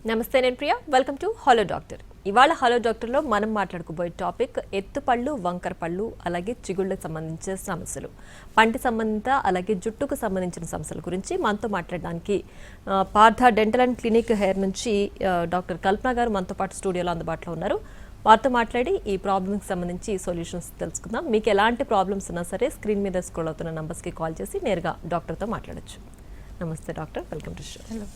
నమస్తే, నేను Priya. Welcome to hello doctor. ఇవాళ హలో డాక్టర్లో మనం మాట్లాడుకోబోయే టాపిక్ ఎత్తుపళ్ళు, వంకర పళ్ళు, అలాగే చిగుళ్ళకు సంబంధించిన సమస్యలు, పంటి సంబంధిత అలాగే జుట్టుకు సంబంధించిన సమస్యల గురించి మనతో మాట్లాడడానికి Partha dental and clinic hair నుంచి డాక్టర్ కల్పన గారు మనతో పాటు స్టూడియోలో అందుబాటులో ఉన్నారు. వారితో మాట్లాడి ఈ ప్రాబ్లమ్కి సంబంధించి సొల్యూషన్స్ తెలుసుకుందాం. మీకు ఎలాంటి ప్రాబ్లమ్స్ ఉన్నా సరే స్క్రీన్ మీద స్క్రోల్ అవుతున్న నంబర్స్కి కాల్ చేసి నేరుగా డాక్టర్తో మాట్లాడచ్చు. నమస్తే doctor, welcome to show. Hello.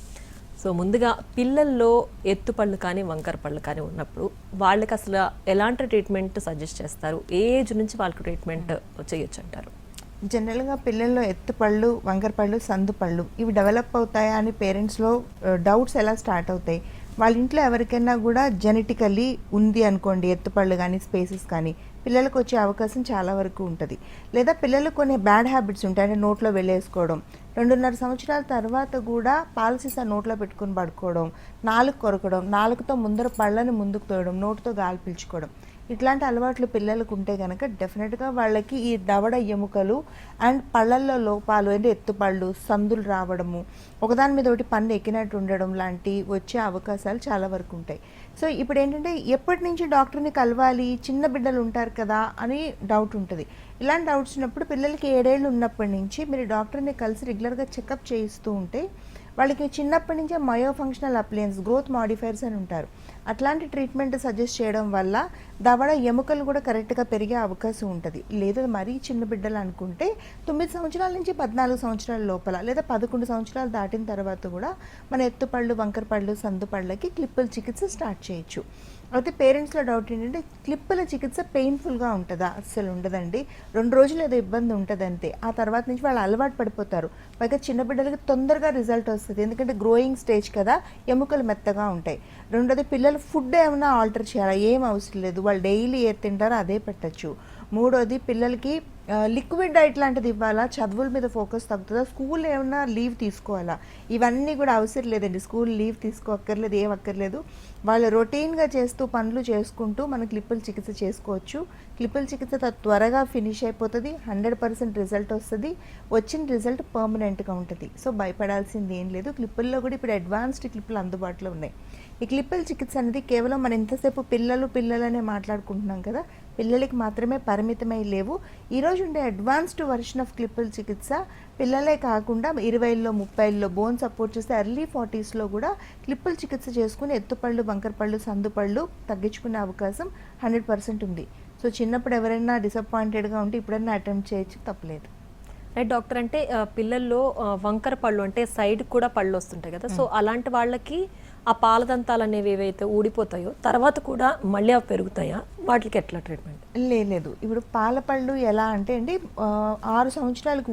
So ముందుగా పిల్లల్లో ఎత్తుపళ్ళు కానీ వంకర పళ్ళు కానీ ఉన్నప్పుడు వాళ్ళకి అసలు ఎలాంటి ట్రీట్మెంట్ సజెస్ట్ చేస్తారు? ఏ ఏజ్ నుంచి వాళ్ళకి ట్రీట్మెంట్ చేయొచ్చు అంటారు? జనరల్గా పిల్లల్లో ఎత్తుపళ్ళు, వంకర పళ్ళు, సందు పళ్ళు ఇవి డెవలప్ అవుతాయా అని పేరెంట్స్లో డౌట్స్ ఎలా స్టార్ట్ అవుతాయి. వాళ్ళ ఇంట్లో ఎవరికైనా కూడా జెనెటికల్లీ ఉంది అనుకోండి, ఎత్తుపళ్ళు కానీ స్పేసెస్ కానీ పిల్లలకు వచ్చే అవకాశం చాలా వరకు ఉంటుంది. లేదా పిల్లలకు కొన్ని బ్యాడ్ హ్యాబిట్స్ ఉంటాయి, అంటే నోట్లో వెళ్ళేసుకోవడం, 2.5 సంవత్సరాల తర్వాత కూడా పాల సీసా నోట్లో పెట్టుకుని పడుకోవడం, నాలుగు కొరకడం, నాలుగుతో ముందర పళ్ళని ముందుకు తోయడం, నోటితో గాలి పీల్చుకోవడం, ఇట్లాంటి అలవాట్లు పిల్లలకు ఉంటే కనుక డెఫినెట్గా వాళ్ళకి ఈ దవడ ఎముకలు అండ్ పళ్ళల్లో లోపాలు, అంటే ఎత్తుపళ్ళు, సందులు రావడము, ఒకదాని మీద ఒకటి పన్ను ఎక్కినట్టు ఉండడం లాంటి వచ్చే అవకాశాలు చాలా వరకు ఉంటాయి. సో ఇప్పుడు ఏంటంటే ఎప్పటి నుంచి డాక్టర్ని కలవాలి, చిన్న బిడ్డలు ఉంటారు కదా అని డౌట్ ఉంటుంది. ఇలాంటి డౌట్స్ ఉన్నప్పుడు పిల్లలకి 7 ఏళ్ళు ఉన్నప్పటి నుంచి మీరు డాక్టర్ని కలిసి రెగ్యులర్గా చెకప్ చేయిస్తూ ఉంటే వాళ్ళకి చిన్నప్పటి నుంచే మయో ఫంక్షనల్ అప్లయన్స్, గ్రోత్ మాడిఫైర్స్ అని ఉంటారు, అట్లాంటి ట్రీట్మెంట్ సజెస్ట్ చేయడం వల్ల దవడ ఎముకలు కూడా కరెక్ట్గా పెరిగే అవకాశం ఉంటుంది. లేదా మరీ చిన్న బిడ్డలు అనుకుంటే 9 సంవత్సరాల నుంచి 14 సంవత్సరాల లోపల లేదా 11 సంవత్సరాలు దాటిన తర్వాత కూడా మన ఎత్తుపళ్ళు, వంకర పళ్ళు, సందు పళ్ళకి క్లిప్పుల చికిత్స స్టార్ట్ చేయొచ్చు. అయితే పేరెంట్స్లో డౌట్ ఏంటంటే క్లిప్పుల చికిత్స పెయిన్ఫుల్గా ఉంటుందా? అస్సలు ఉండదండి. 2 రోజులు ఏదో ఇబ్బంది ఉంటుంది అంతే. ఆ తర్వాత నుంచి వాళ్ళు అలవాటు పడిపోతారు. పైగా చిన్న బిడ్డలకి తొందరగా రిజల్ట్ వస్తుంది, ఎందుకంటే గ్రోయింగ్ స్టేజ్ కదా, ఎముకలు మెత్తగా ఉంటాయి. రెండోది పిల్లలు ఫుడ్ ఏమైనా ఆల్టర్ చేయాలా? ఏం అవసరం లేదు, వాళ్ళు డైలీ ఏది తింటారో అదే పెట్టచ్చు. మూడోది పిల్లలకి లిక్విడ్ డైట్ లాంటిది ఇవ్వాలా? చదువుల మీద ఫోకస్ తగ్గుతుందా? స్కూల్ ఏమన్నా లీవ్ తీసుకోవాలా? ఇవన్నీ కూడా అవసరం లేదండి. స్కూల్ లీవ్ తీసుకోక్కర్లేదు, ఏం అక్కర్లేదు. వాళ్ళు రొటీన్గా చేస్తూ పనులు చేసుకుంటూ మన క్లిప్పుల చికిత్స చేసుకోవచ్చు. క్లిప్పుల చికిత్స త్వరగా ఫినిష్ అయిపోతుంది, 100% రిజల్ట్ వస్తుంది. వచ్చిన రిజల్ట్ పర్మనెంట్గా ఉంటుంది. సో భయపడాల్సింది ఏం లేదు. క్లిప్పుల్లో కూడా ఇప్పుడు అడ్వాన్స్డ్ క్లిప్పులు అందుబాటులో ఉన్నాయి. ఈ క్లిప్పుల చికిత్స అనేది కేవలం మనం ఇంతసేపు పిల్లలనే మాట్లాడుకుంటున్నాం కదా, పిల్లలకి మాత్రమే పరిమితమై లేవు. ఈరోజు ఉండే అడ్వాన్స్డ్ వర్షన్ ఆఫ్ క్లిప్పుల చికిత్స పిల్లలే కాకుండా 20లో 30లో బోన్ సపోర్ట్ చేస్తే ఎర్లీ 40స్లో కూడా క్లిప్పుల చికిత్స చేసుకుని ఎత్తుపళ్ళు, వంకర పళ్ళు, సందు పళ్ళు తగ్గించుకునే అవకాశం 100% ఉంది. సో చిన్నప్పుడు ఎవరైనా డిసప్పాయింటెడ్గా ఉంటే ఇప్పుడైనా అటెంప్ట్ చేయొచ్చు, తప్పలేదు. Right doctor. అంటే పిల్లల్లో వంకర పళ్ళు అంటే సైడ్ కూడా పళ్ళు వస్తుంటాయి కదా, సో అలాంటి వాళ్ళకి ఆ పాలదంతాలు అనేవి ఏవైతే ఊడిపోతాయో తర్వాత కూడా మళ్ళీ అవి పెరుగుతాయా? వాటికి ఎట్లా ట్రీట్మెంట్? లేదు, ఇప్పుడు పాలపళ్ళు ఎలా అంటే అండి, 6 సంవత్సరాలకు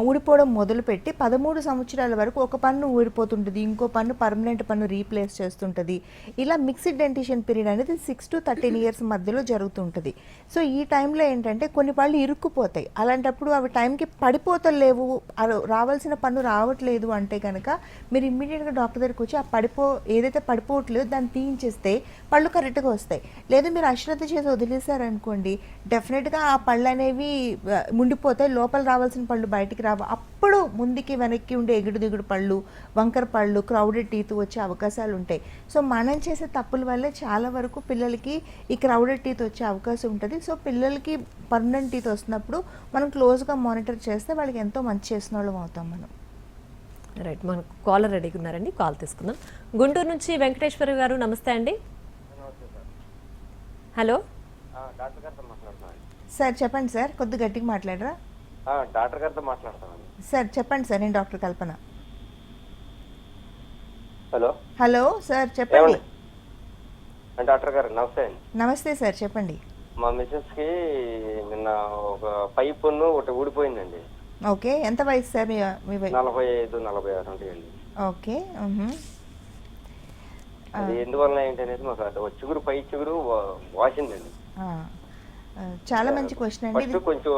ఊడిపోవడం మొదలుపెట్టి 13 సంవత్సరాల వరకు ఒక పన్ను ఊడిపోతుంటుంది, ఇంకో పన్ను పర్మనెంట్ పన్ను రీప్లేస్ చేస్తుంటుంది. ఇలా మిక్స్డ్ డెంటిషన్ పీరియడ్ అనేది 6 to 13 ఇయర్స్ మధ్యలో జరుగుతుంటుంది. సో ఈ టైంలో ఏంటంటే కొన్ని పళ్ళు ఇరుక్కుపోతాయి. అలాంటప్పుడు అవి టైంకి పడిపోతలేవు, రావాల్సిన పన్ను రావట్లేదు అంటే కనుక మీరు ఇమ్మీడియట్గా డాక్టర్ దగ్గరికి వచ్చి ఏదైతే పడిపోవట్లేదు దాన్ని తీయించేస్తే పళ్ళు కరెక్ట్గా వస్తాయి. లేదు మీరు అశ్రద్ధ చేసి వదిలేశారనుకోండి, డెఫినెట్గా ఆ పళ్ళు అనేవి ముండిపోతాయి, లోపల రావాల్సిన పళ్ళు బయటికి రావు. అప్పుడు ముందుకి వెనక్కి ఉండే ఎగుడు దిగుడు పళ్ళు, వంకర పళ్ళు, క్రౌడెడ్ టీత్ వచ్చే అవకాశాలు ఉంటాయి. సో మనం చేసే తప్పుల వల్లే చాలా వరకు పిల్లలకి ఈ క్రౌడెడ్ టీత్ వచ్చే అవకాశం ఉంటుంది. సో పిల్లలకి పర్మనెంట్ టీత్ వస్తున్నప్పుడు మనం క్లోజ్గా మానిటర్ చేస్తే వాళ్ళకి ఎంతో మంచి చేసిన వాళ్ళం అవుతాం మనం. రైట్, మనకు కాలర్ రెడీగా ఉన్నారండి, కాల్ తీసుకుందాం. గుంటూరు నుంచి వెంకటేశ్వర గారు, నమస్తే అండి. హలో సార్, చెప్పండి సార్, కొద్దిగా గట్టిగా మాట్లాడరా? డాక్టర్ గారితో మాట్లాడతాను సార్. చెప్పండి సార్, నేను డాక్టర్ కల్పన. హలో సార్ చెప్పండి. డాక్టర్ గారు నమస్తే అండి. నమస్తే సార్, చెప్పండి. మా మిసెస్ కి నిన్న ఒక పైపును ఒకటి ఊడిపోయిందండి. ఓకే, ఎంత వయసు సార్ మీ 45-46 ఉంటాయండి. ఓకే, అది ఎందువల్ల ఏంటనేది మాకు చిగురు, పై చిగురు వాసిందండి. చాలా మంచి క్వశ్చన్ అండి. ఫస్ట్ కొంచెం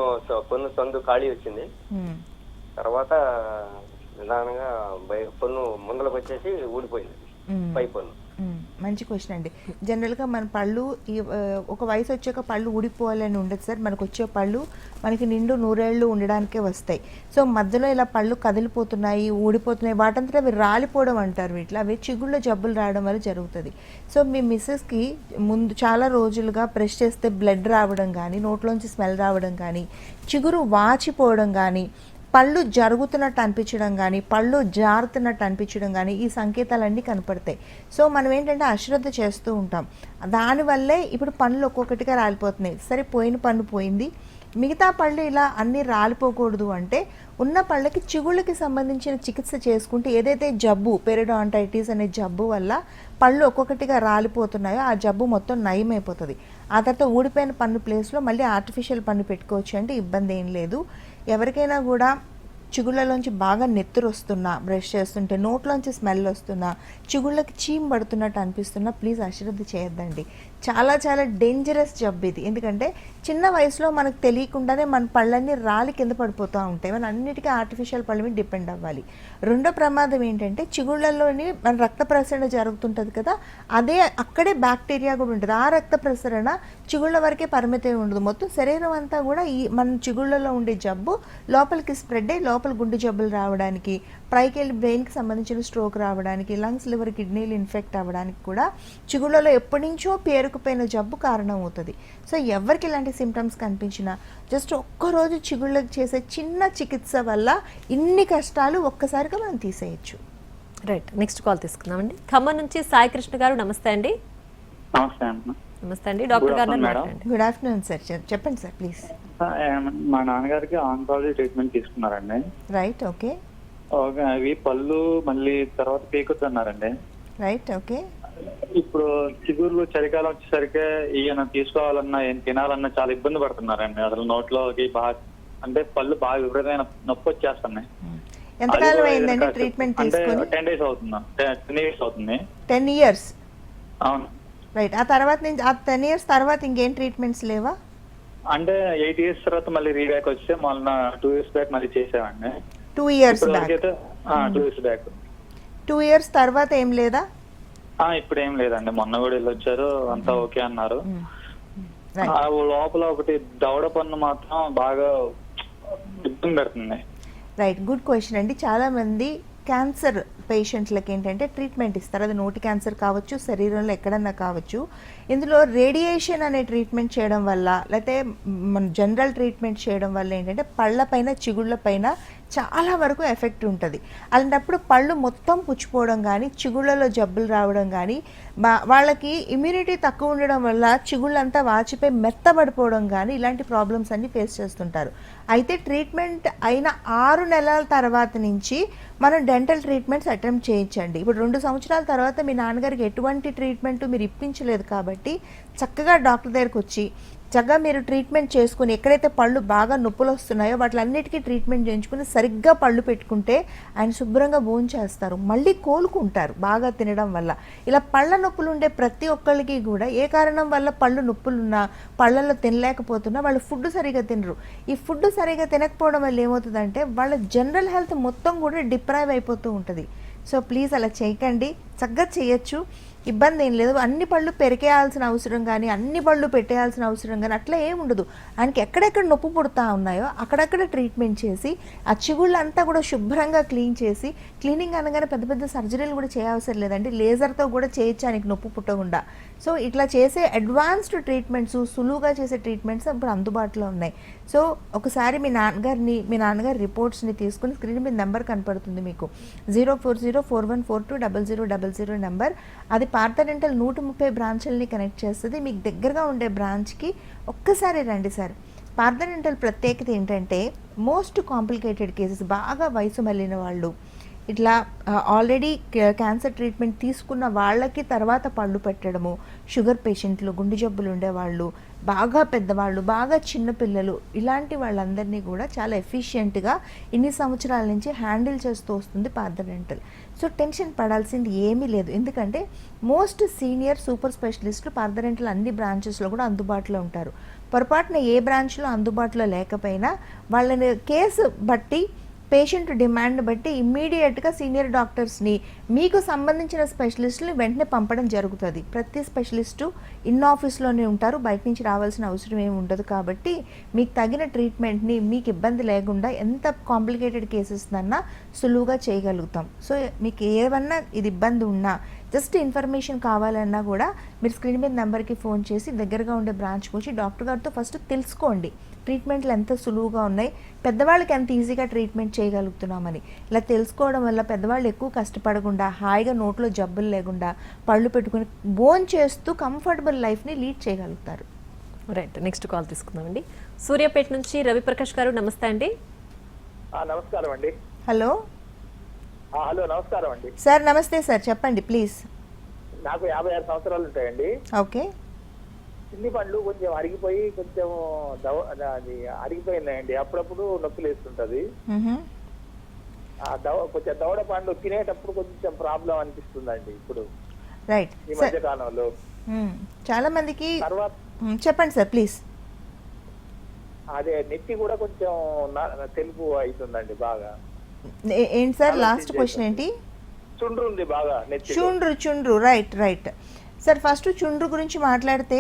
పన్ను సందు ఖాళీ వచ్చింది, తర్వాత నిదానంగా పన్ను ముందలకు వచ్చేసి ఊడిపోయింది. పై పన్ను. మంచి క్వశ్చన్ అండి. జనరల్గా మన పళ్ళు ఒక వయసు వచ్చాక పళ్ళు ఊడిపోవాలని ఉండదు సార్. మనకు వచ్చే పళ్ళు మనకి నిండు నూరేళ్ళు ఉండడానికే వస్తాయి. సో మధ్యలో ఇలా పళ్ళు కదిలిపోతున్నాయి, ఊడిపోతున్నాయి, వాటంతా అవి రాలిపోవడం అంటారు. వీటిలో అవి చిగుళ్ళ జబ్బులు రావడం వల్ల జరుగుతుంది. సో మీ మిస్సెస్కి ముందు చాలా రోజులుగా బ్రష్ చేస్తే బ్లడ్ రావడం కానీ, నోట్లోంచి స్మెల్ రావడం కానీ, చిగురు వాచిపోవడం కానీ, పళ్ళు జరుగుతున్నట్టు అనిపించడం కానీ, పళ్ళు జారుతున్నట్టు అనిపించడం కానీ, ఈ సంకేతాలన్నీ కనపడతాయి. సో మనం ఏంటంటే అశ్రద్ధ చేస్తూ ఉంటాం. దానివల్లే ఇప్పుడు పళ్ళు ఒక్కొక్కటిగా రాలిపోతున్నాయి. సరే, పోయిన పన్ను పోయింది, మిగతా పళ్ళు ఇలా అన్నీ రాలిపోకూడదు అంటే ఉన్న పళ్ళకి చిగుళ్ళకి సంబంధించిన చికిత్స చేసుకుంటే ఏదైతే జబ్బు పెరిడాంటైటిస్ అనే జబ్బు వల్ల పళ్ళు ఒక్కొక్కటిగా రాలిపోతున్నాయో ఆ జబ్బు మొత్తం నయమైపోతుంది. ఆ తర్వాత ఊడిపోయిన పన్ను ప్లేస్లో మళ్ళీ ఆర్టిఫిషియల్ పన్ను పెట్టుకోవచ్చు అంటే ఇబ్బంది ఏం లేదు. ఎవరికైనా కూడా చిగుళ్ళలోంచి బాగా నెత్తురు వస్తున్నా, బ్రష్ చేస్తుంటే నోట్లోంచి స్మెల్ వస్తున్నా, చిగుళ్ళకి చీమ్ పడుతున్నట్టు అనిపిస్తున్నా ప్లీజ్ అశ్రద్ధ చేయొద్దండి. చాలా చాలా డేంజరస్ జబ్బు ఇది. ఎందుకంటే చిన్న వయసులో మనకు తెలియకుండానే మన పళ్ళన్నీ రాలి కింద పడిపోతూ ఉంటాయి. మన అన్నిటికీ ఆర్టిఫిషియల్ పళ్ళ మీద డిపెండ్ అవ్వాలి. రెండో ప్రమాదం ఏంటంటే చిగుళ్ళలోని మన రక్త ప్రసరణ జరుగుతుంటుంది కదా, అదే అక్కడే బ్యాక్టీరియా కూడా ఉంటుంది. ఆ రక్త ప్రసరణ చిగుళ్ళ వరకే పరిమితం ఉండదు, మొత్తం శరీరం అంతా కూడా ఈ మన చిగుళ్ళలో ఉండే జబ్బు లోపలికి స్ప్రెడ్ అయ్యి లోపల గుండె జబ్బులు రావడానికి, పైకి వెళ్ళి బ్రెయిన్కి సంబంధించిన స్ట్రోక్ రావడానికి, లంగ్స్, లివర్, కిడ్నీలు ఇన్ఫెక్ట్ అవ్వడానికి కూడా చిగుళ్ళలో ఎప్పటి నుంచో పేరుకుపోయిన జబ్బు కారణం అవుతుంది. సో ఎవరికి ఇలాంటి సిమ్టమ్స్ కనిపించినా జస్ట్ ఒక్కరోజు చిగుళ్ళకి చేసే చిన్న చికిత్స వల్ల ఇన్ని కష్టాలు ఒక్కసారిగా మనం తీసేయచ్చు. రైట్, నెక్స్ట్ కాల్ తీసుకుందామండి. ఖమ్మం నుంచి సాయి కృష్ణ గారు, నమస్తే అండి. నమస్తే అమ్మ. నమస్తే అండి, డాక్టర్ గారు మాట్లాడండి. గుడ్ ఆఫ్టర్నూన్ సార్, చెప్పండి సార్ ప్లీజ్. మా నాన్నగారికి ఆంకాలజీ ట్రీట్మెంట్ తీసుకున్నారండి. Right, okay. అవి పళ్ళు మళ్ళీ తర్వాత పీకొద్దు అన్నారండి. Right, okay. ఇప్పుడు చిగుర్లు చలికాలం వచ్చేసరికి ఈయన తీసుకోవాలన్నా ఏం తినాలన్నా చాలా ఇబ్బంది పడుతున్నారండి. అసలు నోట్లోకి బాగా అంటే పళ్ళు బాగా విపరీతమైన నొప్పి వచ్చేస్తున్నాయి. ఎంతకాలం అయిందండి ట్రీట్మెంట్ తీసుకొని? 10 days అవుతుంది. 10 years అవుతుంది. 10 years? అవును. రైట్. ఆ తర్వాత నుంచి ఆ 10 years తర్వాత ఇంకేం ట్రీట్మెంట్స్ లేవా? అంటే 8 years తర్వాత మళ్ళీ రీబ్యాక్ వస్తే మొన్న 2 years బ్యాక్ మళ్ళీ చేసామండి. 2 years back? 2 years back. 2 years తర్వాత ఏం లేదా? ఇప్పుడు ఏం లేదండి, మొన్న కూడా వెళ్ళొచ్చారు, అంతా ఓకే అన్నారు. లోపల ఒకటి దవడ పన్ను మాత్రం బాగా ఇబ్బంది పెడుతుంది. రైట్, గుడ్ క్వశ్చన్ అండి. చాలా మంది క్యాన్సర్ పేషెంట్లకి ఏంటంటే ట్రీట్మెంట్ ఇస్తారు. అది నోటి క్యాన్సర్ కావచ్చు, శరీరంలో ఎక్కడన్నా కావచ్చు. ఇందులో రేడియేషన్ అనే ట్రీట్మెంట్ చేయడం వల్ల, లేకపోతే మన జనరల్ ట్రీట్మెంట్ చేయడం వల్ల ఏంటంటే పళ్ళపైన, చిగుళ్ళపైన చాలా వరకు ఎఫెక్ట్ ఉంటుంది. అలాంటప్పుడు పళ్ళు మొత్తం పుచ్చిపోవడం కానీ, చిగుళ్ళలో జబ్బులు రావడం కానీ, వాళ్ళకి ఇమ్యూనిటీ తక్కువ ఉండడం వల్ల చిగుళ్ళంతా వాచిపోయి మెత్తబడిపోవడం కానీ, ఇలాంటి ప్రాబ్లమ్స్ అన్ని ఫేస్ చేస్తుంటారు. అయితే ట్రీట్మెంట్ అయిన 6 నెలల తర్వాత నుంచి మనం డెంటల్ ట్రీట్మెంట్స్ అటెంప్ట్ చేయించండి. ఇప్పుడు 2 సంవత్సరాల తర్వాత మీ నాన్నగారికి ఎటువంటి ట్రీట్మెంట్ మీరు ఇప్పించలేదు కాబట్టి చక్కగా డాక్టర్ దగ్గరికి వచ్చి చక్కగా మీరు ట్రీట్మెంట్ చేసుకుని, ఎక్కడైతే పళ్ళు బాగా నొప్పులు వస్తున్నాయో వాటిలన్నిటికీ ట్రీట్మెంట్ చేయించుకుని సరిగ్గా పళ్ళు పెట్టుకుంటే ఆయన శుభ్రంగా భోజనం చేస్తారు, మళ్ళీ కోలుకుంటారు బాగా తినడం వల్ల. ఇలా పళ్ళ నొప్పులు ఉండే ప్రతి ఒక్కళ్ళకి కూడా ఏ కారణం వల్ల పళ్ళు నొప్పులున్నా, పళ్ళల్లో తినలేకపోతున్నా వాళ్ళు ఫుడ్ సరిగా తినరు. ఈ ఫుడ్ సరిగా తినకపోవడం వల్ల ఏమవుతుందంటే వాళ్ళ జనరల్ హెల్త్ మొత్తం కూడా డిప్రైవ్ అయిపోతూ ఉంటుంది. సో ప్లీజ్ అలా చేయకండి, చక్కగా చేయొచ్చు, ఇబ్బంది ఏం లేదు. అన్ని పళ్ళు పెరికేయాల్సిన అవసరం కానీ, అన్ని పళ్ళు పెట్టేయాల్సిన అవసరం కానీ అట్లా ఏం ఉండదు. ఆయనకి ఎక్కడెక్కడ నొప్పి పుడతా ఉన్నాయో అక్కడక్కడ ట్రీట్మెంట్ చేసి ఆ చిగుళ్ళంతా కూడా శుభ్రంగా క్లీన్ చేసి, క్లీనింగ్ అనగానే పెద్ద పెద్ద సర్జరీలు కూడా చేయవసరం లేదండి, లేజర్తో కూడా చేయొచ్చు ఆయనకి నొప్పి పుట్టకుండా. సో ఇట్లా చేసే అడ్వాన్స్డ్ ట్రీట్మెంట్స్, సులువుగా చేసే ట్రీట్మెంట్స్ ఇప్పుడు అందుబాటులో ఉన్నాయి. సో ఒకసారి మీ నాన్నగారి రిపోర్ట్స్ని తీసుకుని స్క్రీన్ మీద నెంబర్ కనపడుతుంది మీకు, 04041420000 నెంబర్. అది పార్థ డెంటల్ 130 బ్రాంచ్లని కనెక్ట్ చేస్తుంది. మీకు దగ్గరగా ఉండే బ్రాంచ్కి ఒక్కసారి రండి సార్. పార్థ డెంటల్ ప్రత్యేకత ఏంటంటే మోస్ట్ కాంప్లికేటెడ్ కేసెస్, బాగా వయసు మళ్ళిన వాళ్ళు, ఇట్లా ఆల్రెడీ క్యాన్సర్ ట్రీట్మెంట్ తీసుకున్న వాళ్ళకి తర్వాత పళ్ళు పెట్టడము, షుగర్ పేషెంట్లు, గుండె జబ్బులు ఉండేవాళ్ళు, బాగా పెద్దవాళ్ళు, బాగా చిన్నపిల్లలు, ఇలాంటి వాళ్ళందరినీ కూడా చాలా ఎఫిషియెంట్గా ఇన్ని సంవత్సరాల నుంచి హ్యాండిల్ చేస్తూ వస్తుంది పార్థ డెంటల్. సో టెన్షన్ పడాల్సింది ఏమీ లేదు, ఎందుకంటే మోస్ట్ సీనియర్ సూపర్ స్పెషలిస్టులు పార్థ డెంటల్ అన్ని బ్రాంచెస్లో కూడా అందుబాటులో ఉంటారు. పొరపాటున ఏ బ్రాంచ్లో అందుబాటులో లేకపోయినా వాళ్ళని కేసు బట్టి పేషెంట్ డిమాండ్ బట్టి ఇమ్మీడియట్గా సీనియర్ డాక్టర్స్ని మీకు సంబంధించిన స్పెషలిస్టుని వెంటనే పంపడం జరుగుతుంది. ప్రతి స్పెషలిస్టు ఇన్ ఆఫీస్లోనే ఉంటారు, బయట నుంచి రావాల్సిన అవసరం ఏమి ఉండదు. కాబట్టి మీకు తగిన ట్రీట్మెంట్ని మీకు ఇబ్బంది లేకుండా ఎంత కాంప్లికేటెడ్ కేసెస్ అన్నా సులువుగా చేయగలుగుతాం. సో మీకు ఏమన్నా ఇది ఇబ్బంది ఉన్నా, జస్ట్ ఇన్ఫర్మేషన్ కావాలన్నా కూడా మీరు స్క్రీన్ మీద నెంబర్కి ఫోన్ చేసి దగ్గరగా ఉండే బ్రాంచ్కి వచ్చి డాక్టర్ గారితో ఫస్ట్ తెలుసుకోండి ట్రీట్మెంట్లు ఎంత సులువుగా ఉన్నాయి, పెద్దవాళ్ళకి ఎంత ఈజీగా ట్రీట్మెంట్ చేయగలుగుతున్నామని. ఇలా తెలుసుకోవడం వల్ల పెద్దవాళ్ళు ఎక్కువ కష్టపడకుండా హాయిగా నోట్లో జబ్బులు లేకుండా పళ్ళు పెట్టుకుని బోన్ చేస్తూ కంఫర్టబుల్ లైఫ్ని లీడ్ చేయగలుగుతారు. రైట్, నెక్స్ట్ కాల్ తీసుకుందామండి. సూర్యాపేట నుంచి రవిప్రకాష్ గారు, నమస్తే అండి. నమస్కారం అండి. హలో హలో, నమస్కారం అండి. సార్ నమస్తే సార్, చెప్పండి ప్లీజ్. నాకు 56 సంవత్సరాలు ఉంటాయండి. ఓకే. కింది పండ్లు కొంచెం అరిగిపోయి కొంచెం అది అరిగిపోయినాయండి. అప్పుడప్పుడు నొప్పి లేస్తుంటది. కొంచెం దవడ పండ్లు తినేటప్పుడు కొంచెం ప్రాబ్లం అనిపిస్తుందండి ఇప్పుడు రైట్ ఈ మధ్య కాలంలో. చాలా మందికి తర్వాత చెప్పండి సార్ ప్లీజ్. అదే నెత్తి కూడా కొంచెం తెలుపు అవుతుందండి బాగా. ఏంటి సార్ లాస్ట్ క్వశ్చన్ ఏంటి? చుండ్రు ఉంది బాగా నెత్తి. చుండ్రు రైట్ సార్. ఫస్ట్ చుండ్రు గురించి మాట్లాడితే,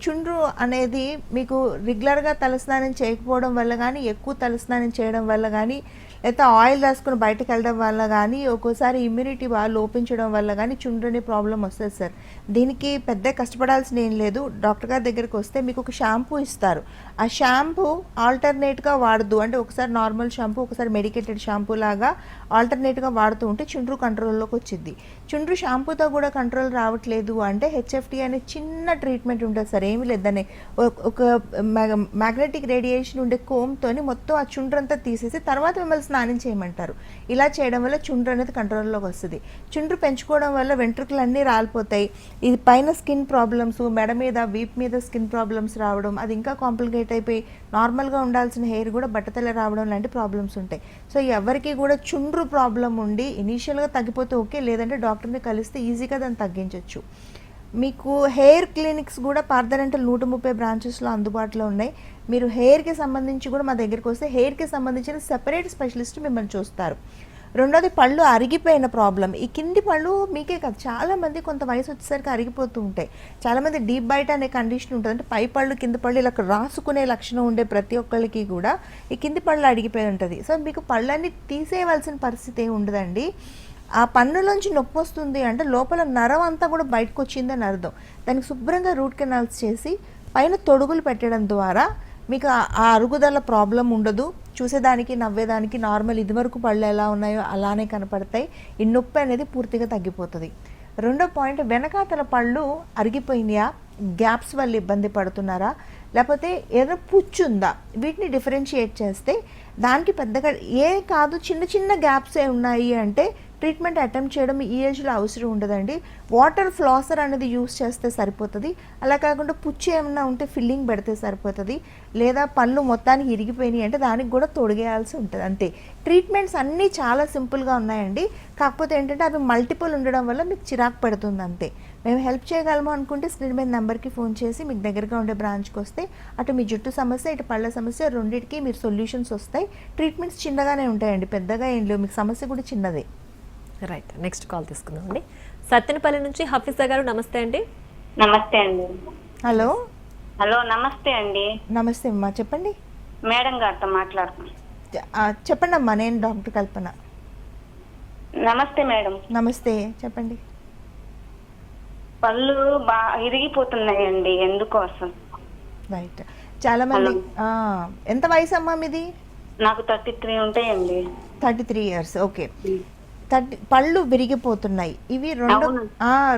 చుండ్రు అనేది మీకు రెగ్యులర్గా తలస్నానం చేయకపోవడం వల్ల కానీ, ఎక్కువ తలస్నానం చేయడం వల్ల కానీ, లేకపోతే ఆయిల్ రాసుకుని బయటకు వెళ్ళడం వల్ల కానీ, ఒక్కోసారి ఇమ్యూనిటీ బాగా లోపించడం వల్ల కానీ చుండ్రు అనే ప్రాబ్లం వస్తుంది సార్. దీనికి పెద్ద కష్టపడాల్సిన ఏం లేదు. డాక్టర్ గారి దగ్గరికి వస్తే మీకు ఒక షాంపూ ఇస్తారు. ఆ షాంపూ ఆల్టర్నేట్గా వాడద్దు, అంటే ఒకసారి నార్మల్ షాంపూ, ఒకసారి మెడికేటెడ్ షాంపూ లాగా ఆల్టర్నేట్గా వాడుతూ ఉంటే చుండ్రు కంట్రోల్లోకి వచ్చింది. చుండ్రు షాంపూతో కూడా కంట్రోల్ రావట్లేదు అంటే హెచ్ఎఫ్టీ అనే చిన్న ట్రీట్మెంట్ ఉంటుంది సార్. ఏమీ లేదని ఒక మ్యాగ్నెటిక్ రేడియేషన్ ఉండే కోమ్తోని మొత్తం ఆ చుండ్రు అంతా తీసేసి తర్వాత మిమ్మల్ని స్నానం చేయమంటారు. ఇలా చేయడం వల్ల చుండ్రు అనేది కంట్రోల్లోకి వస్తుంది. చుండ్రు పెంచుకోవడం వల్ల వెంట్రుకలు అన్నీ రాలిపోతాయి. ఇది పైన స్కిన్ ప్రాబ్లమ్స్, మెడ మీద వీప్ మీద స్కిన్ ప్రాబ్లమ్స్ రావడం, అది ఇంకా కాంప్లికేట్ అయిపోయి నార్మల్గా ఉండాల్సిన హెయిర్ కూడా బట్టతల రావడం లాంటి ప్రాబ్లమ్స్ ఉంటాయి. సో ఎవరికి కూడా చుండ్రు ప్రాబ్లం ఉండి ఇనీషియల్గా తగ్గిపోతే ఓకే, లేదంటే డాక్టర్ని కలిస్తే ఈజీగా దాన్ని తగ్గించవచ్చు. మీకు హెయిర్ క్లినిక్స్ కూడా పార్థరెంటల్ 130 బ్రాంచెస్లో అందుబాటులో ఉన్నాయి. మీరు హెయిర్కి సంబంధించి కూడా మా దగ్గరికి వస్తే హెయిర్కి సంబంధించిన సెపరేట్ స్పెషలిస్ట్ మిమ్మల్ని చూస్తారు. రెండోది పళ్ళు అరిగిపోయిన ప్రాబ్లం. ఈ కింది పళ్ళు మీకే కాదు, చాలామంది కొంత వయసు వచ్చేసరికి అరిగిపోతూ ఉంటాయి. చాలామంది డీప్ బైట్ అనే కండిషన్ ఉంటుంది, అంటే పై పళ్ళు కింద పళ్ళు ఇలా రాసుకునే లక్షణం ఉండే ప్రతి ఒక్కరికి కూడా ఈ కింది పళ్ళు అరిగిపోయి ఉంటుంది. సో మీకు పళ్ళన్నీ తీసేయవలసిన పరిస్థితి ఏమి ఉండదండి. ఆ పన్నులోంచి నొప్పి వస్తుంది అంటే లోపల నరం అంతా కూడా బయటకు వచ్చిందని అర్థం. దానికి శుభ్రంగా రూట్ కెనాల్స్ చేసి పైన తొడుగులు పెట్టడం ద్వారా మీకు ఆ అరుగుదల ప్రాబ్లం ఉండదు. చూసేదానికి నవ్వేదానికి నార్మల్ ఇదివరకు పళ్ళు ఎలా ఉన్నాయో అలానే కనపడతాయి. ఈ నొప్పి అనేది పూర్తిగా తగ్గిపోతుంది. రెండో పాయింట్, వెనకాతల పళ్ళు అరిగిపోయినాయా, గ్యాప్స్ వల్ల ఇబ్బంది పడుతున్నారా, లేకపోతే ఏదైనా పుచ్చు ఉందా, వీటిని డిఫరెన్షియేట్ చేస్తే దానికి పెద్దగా ఏ కాదు, చిన్న చిన్న గ్యాప్సే ఉన్నాయి అంటే ట్రీట్మెంట్ అటెంప్ట్ చేయడం ఈ ఏజ్లో అవసరం ఉండదండి. వాటర్ ఫ్లాసర్ అనేది యూస్ చేస్తే సరిపోతుంది. అలా కాకుండా పుచ్చు ఏమన్నా ఉంటే ఫిల్లింగ్ పెడితే సరిపోతుంది. లేదా పళ్ళు మొత్తానికి ఇరిగిపోయినాయి అంటే దానికి కూడా తొడిగేయాల్సి ఉంటుంది, అంతే. ట్రీట్మెంట్స్ అన్నీ చాలా సింపుల్గా ఉన్నాయండి. కాకపోతే ఏంటంటే అవి మల్టిపుల్ ఉండడం వల్ల మీకు చిరాకు పెడుతుంది, అంతే. మేము హెల్ప్ చేయగలము అనుకుంటే స్క్రీన్ మీద నెంబర్కి ఫోన్ చేసి మీకు దగ్గరగా ఉండే బ్రాంచ్కి వస్తే అటు మీ జుట్టు సమస్య, ఇటు పళ్ళ సమస్య రెండింటికి మీరు సొల్యూషన్స్ వస్తాయి. ట్రీట్మెంట్స్ చిన్నగానే ఉంటాయండి, పెద్దగా ఏం లేవు. మీకు సమస్య కూడా చిన్నదే. రైట్, నెక్స్ట్ కాల్ తీసుకుందామండి. సత్తెనపల్లి నుంచి హఫీజా గారు, నమస్తే అండి. నమస్తే అండి. హలో నమస్తే అండి. నమస్తే అమ్మా, చెప్పండి. మేడం గారితో మాట్లాడుతున్నాను. చెప్పండి అమ్మా, నేను డాక్టర్ కల్పన. నమస్తే మేడం. నమస్తే, చెప్పండి. పళ్ళు బాగా ఇరిగిపోతున్నాయండి, ఎందుకోసం? రైట్, చాలా మంది. ఎంత వయసు అమ్మా మీది? నాకు 33 ఉంటాయండి. 33 years. ఓకే. పళ్ళు విరిగిపోతున్నాయి. ఇవి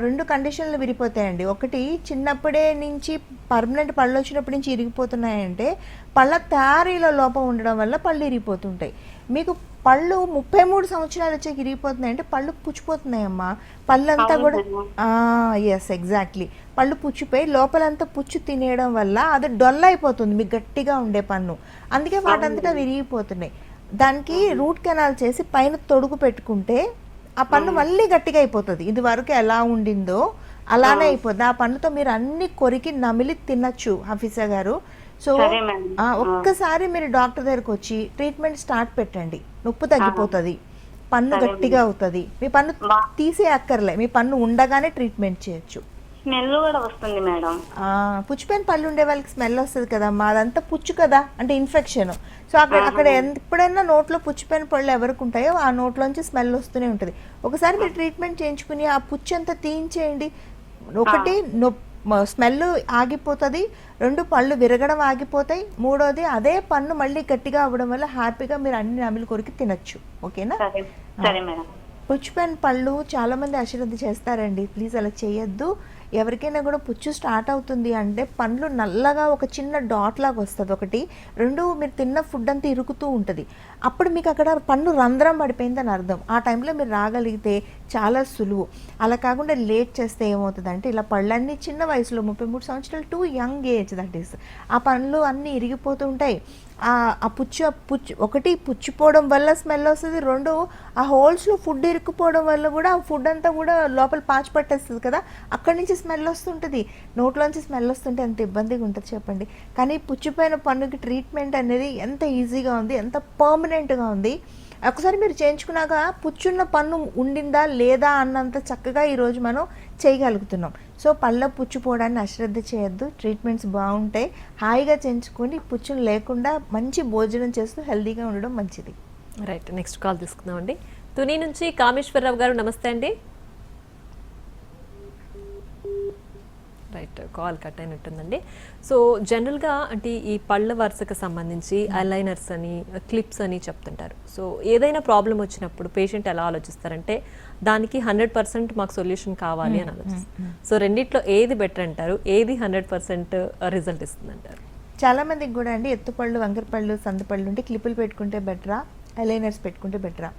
రెండు కండిషన్లు విరిగిపోతాయండి. ఒకటి, చిన్నప్పుడే నుంచి పర్మనెంట్ పళ్ళు వచ్చినప్పటి నుంచి ఇరిగిపోతున్నాయంటే పళ్ళ తయారీలో లోపం ఉండడం వల్ల పళ్ళు ఇరిగిపోతుంటాయి. మీకు పళ్ళు 33 సంవత్సరాలు వచ్చాక ఇరిగిపోతున్నాయంటే పళ్ళు పుచ్చిపోతున్నాయమ్మా. పళ్ళంతా కూడా ఎస్ ఎగ్జాక్ట్లీ, పళ్ళు పుచ్చిపోయి లోపలంతా పుచ్చు తినేయడం వల్ల అది డొల్ అయిపోతుంది మీకు గట్టిగా ఉండే పన్ను. అందుకే వాటంతటా విరిగిపోతున్నాయి. దానికి రూట్ కెనాల్ చేసి పైన తొడుగు పెట్టుకుంటే ఆ పన్ను మళ్ళీ గట్టిగా అయిపోతుంది. ఇది వరకు ఎలా ఉండిందో అలానే అయిపోద్ది. ఆ పన్నుతో మీరు అన్ని కొరికి నమిలి తినచ్చు హఫీజా గారు. సో సరే మేడం. ఒక్కసారి మీరు డాక్టర్ దగ్గరకు వచ్చి ట్రీట్మెంట్ స్టార్ట్ పెట్టండి, నొప్పి తగ్గిపోతుంది, పన్ను గట్టిగా అవుతుంది. మీ పన్ను తీసే అక్కర్లే, మీ పన్ను ఉండగానే ట్రీట్మెంట్ చేయొచ్చు. స్మెల్ కూడా వస్తుంది మేడం. పుచ్చిపోయిన పళ్ళు ఉండే వాళ్ళకి స్మెల్ వస్తుంది కదమ్మా, అదంతా పుచ్చు కదా, అంటే ఇన్ఫెక్షన్. సో అక్కడ ఎప్పుడైనా నోట్లో పుచ్చిపోయిన పళ్ళు ఎవరికి ఉంటాయో ఆ నోట్లోంచి స్మెల్ వస్తూనే ఉంటుంది. ఒకసారి మీరు ట్రీట్మెంట్ చేయించుకుని ఆ పుచ్చు అంతా తీయించేయండి. ఒకటి స్మెల్ ఆగిపోతుంది, 2 పళ్ళు విరగడం ఆగిపోతాయి, 3వది అదే పన్ను మళ్ళీ గట్టిగా అవ్వడం వల్ల హ్యాపీగా మీరు అన్ని నమిలి కొరికి తినచ్చు. ఓకేనా? సరే మేడం. పుచ్చిపోయిన పళ్ళు చాలా మంది అశ్రద్ధ చేస్తారండి, ప్లీజ్ అలా చేయొద్దు. ఎవరికైనా కూడా పుచ్చు స్టార్ట్ అవుతుంది అంటే పండ్లు నల్లగా ఒక చిన్న డాట్ లాగా వస్తుంది ఒకటి, 2 మీరు తిన్న ఫుడ్ అంతా ఇరుకుతూ ఉంటుంది. అప్పుడు మీకు అక్కడ పన్ను రంధ్రం పడిపోయిందని అర్థం. ఆ టైంలో మీరు రాగలిగితే చాలా సులువు. అలా కాకుండా లేట్ చేస్తే ఏమవుతుందంటే ఇలా పళ్ళన్నీ చిన్న వయసులో 33 సంవత్సరాలు, two young age that is, ఆ పళ్ళు అన్నీ ఇరిగిపోతూ ఉంటాయి. ఆ పుచ్చు ఒకటి పుచ్చిపోవడం వల్ల స్మెల్ వస్తుంది, 2 ఆ హోల్స్లో ఫుడ్ ఇరుక్కుపోవడం వల్ల కూడా ఆ ఫుడ్ అంతా కూడా లోపల పాచి పట్టేస్తుంది కదా, అక్కడి నుంచి స్మెల్ వస్తుంటుంది. నోట్లోంచి స్మెల్ వస్తుంటే ఎంత ఇబ్బందిగా ఉంటుంది చెప్పండి. కానీ పుచ్చిపోయిన పన్నుకి ట్రీట్మెంట్ అనేది ఎంత ఈజీగా ఉంది, ఎంత పర్మనెంట్గా ఉంది. ఒకసారి మీరు చేయించుకున్నాక పుచ్చున్న పన్ను ఉండిందా లేదా అన్నంత చక్కగా ఈరోజు మనం చేయగలుగుతున్నాం. సో పళ్ళ పుచ్చిపోవడాన్ని అశ్రద్ధ చేయొద్దు, ట్రీట్మెంట్స్ బాగుంటాయి. హాయిగా చేయించుకొని పుచ్చులు లేకుండా మంచి భోజనం చేస్తూ హెల్తీగా ఉండడం మంచిది. రైట్, నెక్స్ట్ కాల్ తీసుకుందామండి. తుని నుంచి కామేశ్వరరావు గారు, నమస్తే అండి. రైట్, కాల్ కట్ అయినట్టుందండి. సో జనరల్గా అంటే ఈ పళ్ళ వరుసకు సంబంధించి అలైనర్స్ అని, క్లిప్స్ అని చెప్తుంటారు. సో ఏదైనా ప్రాబ్లం వచ్చినప్పుడు పేషెంట్ ఎలా ఆలోచిస్తారంటే దానికి 100% మాకు సొల్యూషన్ కావాలి అని ఆలోచిస్తారు. సో రెండిట్లో ఏది బెటర్ అంటారు, ఏది 100% రిజల్ట్ ఇస్తుంది అంటారు? చాలా మందికి కూడా అండి ఎత్తుపళ్ళు, వంకరపళ్ళు, సందుపళ్ళు ఉంటే క్లిప్పులు పెట్టుకుంటే బెటరా, అలైనర్స్ పెట్టుకుంటే బెటరా?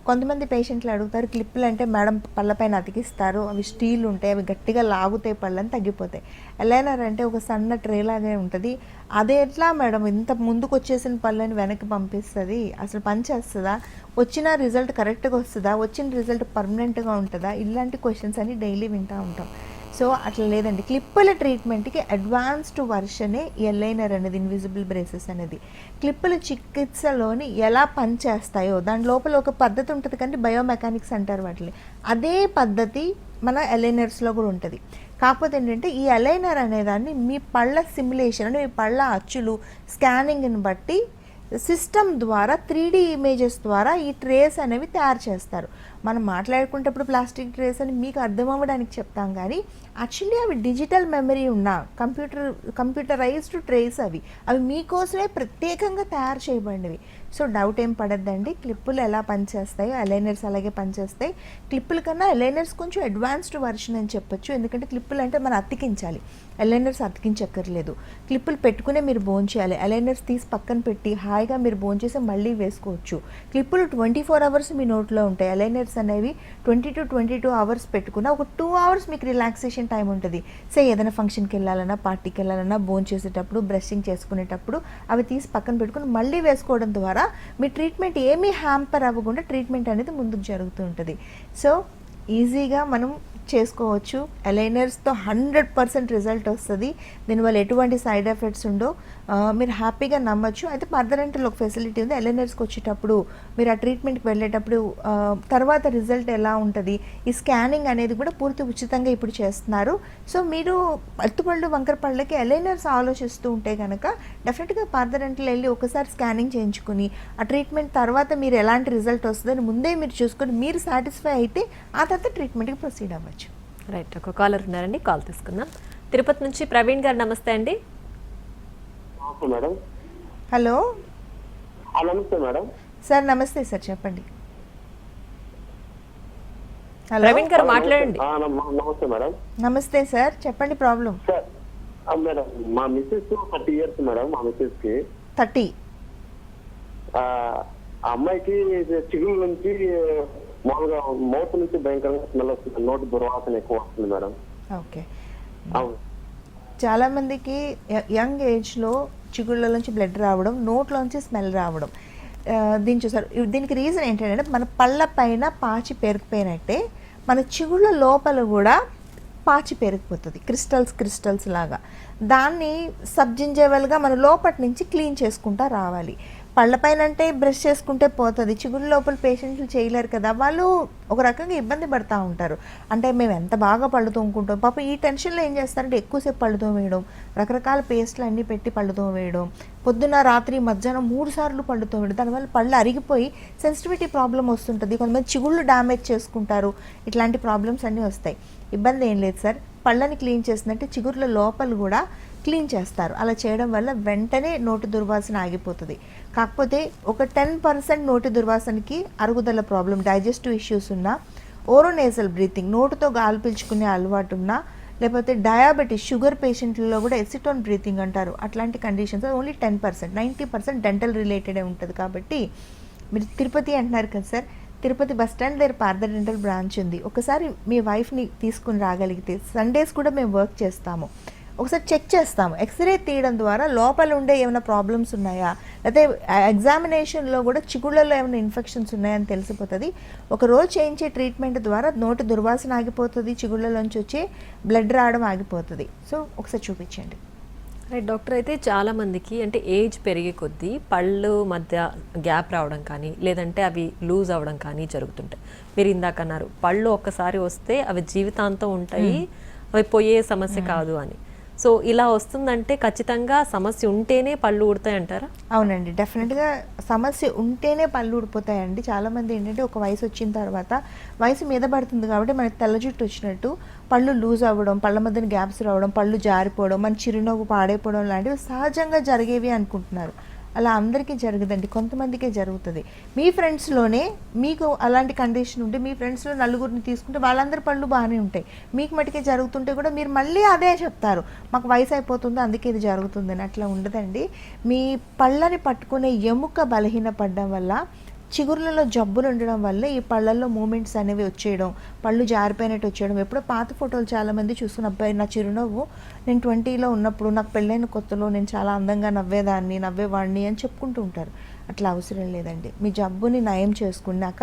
కొంతమంది పేషెంట్లు అడుగుతారు, క్లిప్పులు అంటే మేడం పళ్ళపైన అతికిస్తారు, అవి స్టీల్ ఉంటాయి, అవి గట్టిగా లాగుతాయి, పళ్ళని తగ్గిపోతాయి. అలైనర్ అంటే ఒక సన్న ట్రే లాగే ఉంటుంది, అదే ఎట్లా మేడం ఇంత ముందుకు వచ్చేసిన పళ్ళని వెనక్కి పంపిస్తుంది, అసలు పని చేస్తుందా, వచ్చిన రిజల్ట్ కరెక్ట్గా వస్తుందా, వచ్చిన రిజల్ట్ పర్మనెంట్గా ఉంటుందా, ఇలాంటి క్వశ్చన్స్ అని డైలీ వింటూ ఉంటాం. సో అట్లా లేదండి, క్లిప్పుల ట్రీట్మెంట్కి అడ్వాన్స్డ్ వర్షనే ఈ అలైనర్ అనేది, ఇన్విజిబుల్ బ్రేసెస్ అనేది. క్లిప్పుల చికిత్సలోని ఎలా పనిచేస్తాయో దాని లోపల ఒక పద్ధతి ఉంటుంది, కానీ బయోమెకానిక్స్ అంటారు వాటిని, అదే పద్ధతి మన అలైనర్స్లో కూడా ఉంటుంది. కాకపోతే ఏంటంటే ఈ అలైనర్ అనేదాన్ని మీ పళ్ళ సిమ్యులేషన్ అంటే మీ పళ్ళ అచ్చులు స్కానింగ్ని బట్టి సిస్టమ్ ద్వారా 3D ఇమేజెస్ ద్వారా ఈ ట్రేస్ అనేవి తయారు చేస్తారు. మనం మాట్లాడుకునేటప్పుడు ప్లాస్టిక్ ట్రేస్ అని మీకు అర్థం అవ్వడానికి చెప్తాం, కానీ యాక్చువల్లీ అవి డిజిటల్ మెమరీ ఉన్న కంప్యూటరైజ్డ్ ట్రేస్, అవి మీకోసమే ప్రత్యేకంగా తయారు చేయబడినవి. సో డౌట్ ఏం పడద్దండి, క్లిప్పులు ఎలా పనిచేస్తాయో అలైనర్స్ అలాగే పనిచేస్తాయి. క్లిప్పుల కన్నా అలైనర్స్ కొంచెం అడ్వాన్స్డ్ వర్షన్ అని చెప్పొచ్చు, ఎందుకంటే క్లిప్పులు అంటే మనం అతికించాలి, అలైనర్స్ అతికించక్కర్లేదు. క్లిప్పులు పెట్టుకునే మీరు బోన్ చేయాలి, అలైనర్స్ తీసి పక్కన పెట్టి హాయిగా మీరు బోన్ చేసి మళ్ళీ వేసుకోవచ్చు. క్లిప్పులు 24 అవర్స్ మీ నోట్లో ఉంటాయి, అలైనర్స్ అనేవి 20 to 22 అవర్స్ పెట్టుకున్న ఒక 2 అవర్స్ మీకు రిలాక్సేషన్ టైం ఉంటుంది. సో ఏదైనా ఫంక్షన్కి వెళ్ళాలన్నా, పార్టీకి వెళ్ళాలన్నా, బోన్ చేసేటప్పుడు, బ్రషింగ్ చేసుకునేటప్పుడు అవి తీసి పక్కన పెట్టుకుని మళ్ళీ వేసుకోవడం ద్వారా మీ ట్రీట్మెంట్ ఏమీ హ్యాంపర్ అవ్వకుండా ట్రీట్మెంట్ అనేది ముందుకు జరుగుతూ ఉంటుంది. సో ఈజీగా మనం చేసుకోవచ్చు. అలైనర్స్తో 100% రిజల్ట్ వస్తుంది, దీనివల్ల ఎటువంటి సైడ్ ఎఫెక్ట్స్ ఉండో, మీరు హ్యాపీగా నమ్మచ్చు. అయితే పర్దరెంటల్ ఒక ఫెసిలిటీ ఉంది, అలైనర్స్కి వచ్చేటప్పుడు మీరు ఆ ట్రీట్మెంట్కి వెళ్ళేటప్పుడు తర్వాత రిజల్ట్ ఎలా ఉంటుంది, ఈ స్కానింగ్ అనేది కూడా పూర్తి ఉచితంగా ఇప్పుడు చేస్తున్నారు. సో మీరు ఎత్తుపళ్ళు, వంకరపళ్ళకి అలైనర్స్ ఆలోచిస్తూ ఉంటే కనుక డెఫినెట్గా పర్దరెంటల్ వెళ్ళి ఒకసారి స్కానింగ్ చేయించుకుని ఆ ట్రీట్మెంట్ తర్వాత మీరు ఎలాంటి రిజల్ట్ వస్తుందని ముందే మీరు చూసుకొని మీరు సాటిస్ఫై అయితే ఆ తర్వాత ట్రీట్మెంట్కి ప్రొసీడ్ అవ్వచ్చు. రైట్, ఒక కాలర్ ఉన్నారండి, కాల్ తీసుకుందాం. తిరుపతి నుంచి ప్రవీణ్ గారు, నమస్తే అండి. మేడం. హలో. నమస్తే మేడం. సార్ నమస్తే సార్, చెప్పండి. హలో ప్రవీణ్ గారు మాట్లాడండి. నమస్తే మేడం. నమస్తే సార్, చెప్పండి ప్రాబ్లం. సార్ మేడం, మా మిస్సెస్ 30 years మేడం, మా మిస్సెస్ కి 30. ఆ అమ్మాయికి చిగురు నుంచి మామూలుగా మౌత్ నుంచి భయంకరంగా స్మెల్ వస్తుంది, నోటి దుర్వాసన ఎక్కువ వస్తుంది మేడం. ఓకే, చాలా మందికి యంగ్ ఏజ్లో చిగుళ్ళ నుంచి బ్లడ్ రావడం, నోట్లోంచి స్మెల్ రావడం, దీన్ని చూసారు. దీనికి రీజన్ ఏంటంటే మన పళ్ళ పైన పాచి పేరుకుపోయినట్టే మన చిగుళ్ళ లోపల కూడా పాచి పెరిగిపోతుంది, క్రిస్టల్స్ లాగా. దాన్ని సబ్జింజేవల్గా మనం లోపటి నుంచి క్లీన్ చేసుకుంటా రావాలి. పళ్ళపైన అంటే బ్రష్ చేసుకుంటే పోతుంది, చిగురు లోపల పేషెంట్లు చేయలేరు కదా, వాళ్ళు ఒక రకంగా ఇబ్బంది పడుతూ ఉంటారు. అంటే మేము ఎంత బాగా పళ్ళు తోముకుంటాం, పాపం ఈ టెన్షన్లో ఏం చేస్తారంటే ఎక్కువసేపు పళ్ళు తోమేయడం, రకరకాల పేస్ట్లు అన్నీ పెట్టి పళ్ళు తోమేయడం, పొద్దున్న రాత్రి మధ్యాహ్నం 3 సార్లు పళ్ళు తోమేయడం, దానివల్ల పళ్ళు అరిగిపోయి సెన్సిటివిటీ ప్రాబ్లం వస్తుంటుంది. కొంతమంది చిగుళ్ళు డ్యామేజ్ చేసుకుంటారు, ఇట్లాంటి ప్రాబ్లమ్స్ అన్నీ వస్తాయి. ఇబ్బంది ఏం లేదు సార్, పళ్ళని క్లీన్ చేస్తుందంటే చిగుర్ల లోపల కూడా క్లీన్ చేస్తారు. అలా చేయడం వల్ల వెంటనే నోటి దుర్వాసన ఆగిపోతుంది. కాకపోతే ఒక 10% నోటి దుర్వాసనకి అరుగుదల ప్రాబ్లం, డైజెస్టివ్ ఇష్యూస్ ఉన్నా, ఓరోనేజల్ బ్రీతింగ్ నోటుతో గాలి పీల్చుకునే అలవాటు ఉన్నా, లేకపోతే డయాబెటీస్ షుగర్ పేషెంట్లలో కూడా ఎసిటోన్ బ్రీతింగ్ అంటారు, అట్లాంటి కండిషన్స్ ఓన్లీ 10%, 90% డెంటల్ రిలేటెడే ఉంటుంది. కాబట్టి మీరు తిరుపతి అంటున్నారు కదా సార్, తిరుపతి బస్ స్టాండ్ దగ్గర పార్థ డెంటల్ బ్రాంచ్ ఉంది. ఒకసారి మీ వైఫ్ని తీసుకుని రాగలిగితే, సండేస్ కూడా మేము వర్క్ చేస్తాము, ఒకసారి చెక్ చేస్తాము. ఎక్స్రే తీయడం ద్వారా లోపల ఉండే ఏమైనా ప్రాబ్లమ్స్ ఉన్నాయా, లేకపోతే ఎగ్జామినేషన్లో కూడా చిగుళ్ళలో ఏమైనా ఇన్ఫెక్షన్స్ ఉన్నాయని తెలిసిపోతుంది. ఒక రోజు చేయించే ట్రీట్మెంట్ ద్వారా నోటి దుర్వాసన ఆగిపోతుంది, చిగుళ్ళలోంచి వచ్చే బ్లడ్ రావడం ఆగిపోతుంది. సో ఒకసారి చూపించండి. రైట్ డాక్టర్, అయితే చాలామందికి అంటే ఏజ్ పెరిగే కొద్దీ పళ్ళు మధ్య గ్యాప్ రావడం కానీ లేదంటే అవి లూజ్ అవ్వడం కానీ జరుగుతుంటాయి. మీరు ఇందాక అన్నారు పళ్ళు ఒక్కసారి వస్తే అవి జీవితాంతం ఉంటాయి, అవి పోయే సమస్య కాదు అని. సో ఇలా వస్తుందంటే ఖచ్చితంగా సమస్య ఉంటేనే పళ్ళు ఊడతాయి అంటారా? అవునండి, డెఫినెట్గా సమస్య ఉంటేనే పళ్ళు ఊడిపోతాయండి. చాలామంది ఏంటంటే ఒక వయసు వచ్చిన తర్వాత వయసు మీద పడుతుంది కాబట్టి మనకి తెల్ల జుట్టు వచ్చినట్టు పళ్ళు లూజ్ అవ్వడం, పళ్ళ మధ్యన గ్యాప్స్ రావడం, పళ్ళు జారిపోవడం, మన చిరునవ్వు పాడైపోవడం లాంటివి సహజంగా జరిగేవి అనుకుంటున్నారు. అలా అందరికీ జరగదండి, కొంతమందికే జరుగుతుంది. మీ ఫ్రెండ్స్లోనే మీకు అలాంటి కండిషన్ ఉంటే మీ ఫ్రెండ్స్లో నలుగురిని తీసుకుంటే వాళ్ళందరి పళ్ళు బాగానే ఉంటాయి, మీకు మటుకే జరుగుతుంటే కూడా మీరు మళ్ళీ అదే చెప్తారు, మాకు వయసు అయిపోతుంది అందుకే ఇది జరుగుతుందని. అట్లా ఉండదండి. మీ పళ్ళని పట్టుకునే ఎముక బలహీనపడడం వల్ల, చిగుర్లలో జబ్బులు ఉండడం వల్ల ఈ పళ్ళల్లో మూమెంట్స్ అనేవి వచ్చేయడం, పళ్ళు జారిపోయినట్టు వచ్చేయడం. ఎప్పుడో పాత ఫోటోలు చాలామంది చూస్తున్న అబ్బాయి, నా చిరునవ్వు నేను 20లో ఉన్నప్పుడు, నాకు పెళ్ళైన కొత్తలో నేను చాలా అందంగా నవ్వేవాడిని అని చెప్పుకుంటూ ఉంటారు. అట్లా అవసరం లేదండి. మీ జబ్బుని నయం చేసుకున్నాక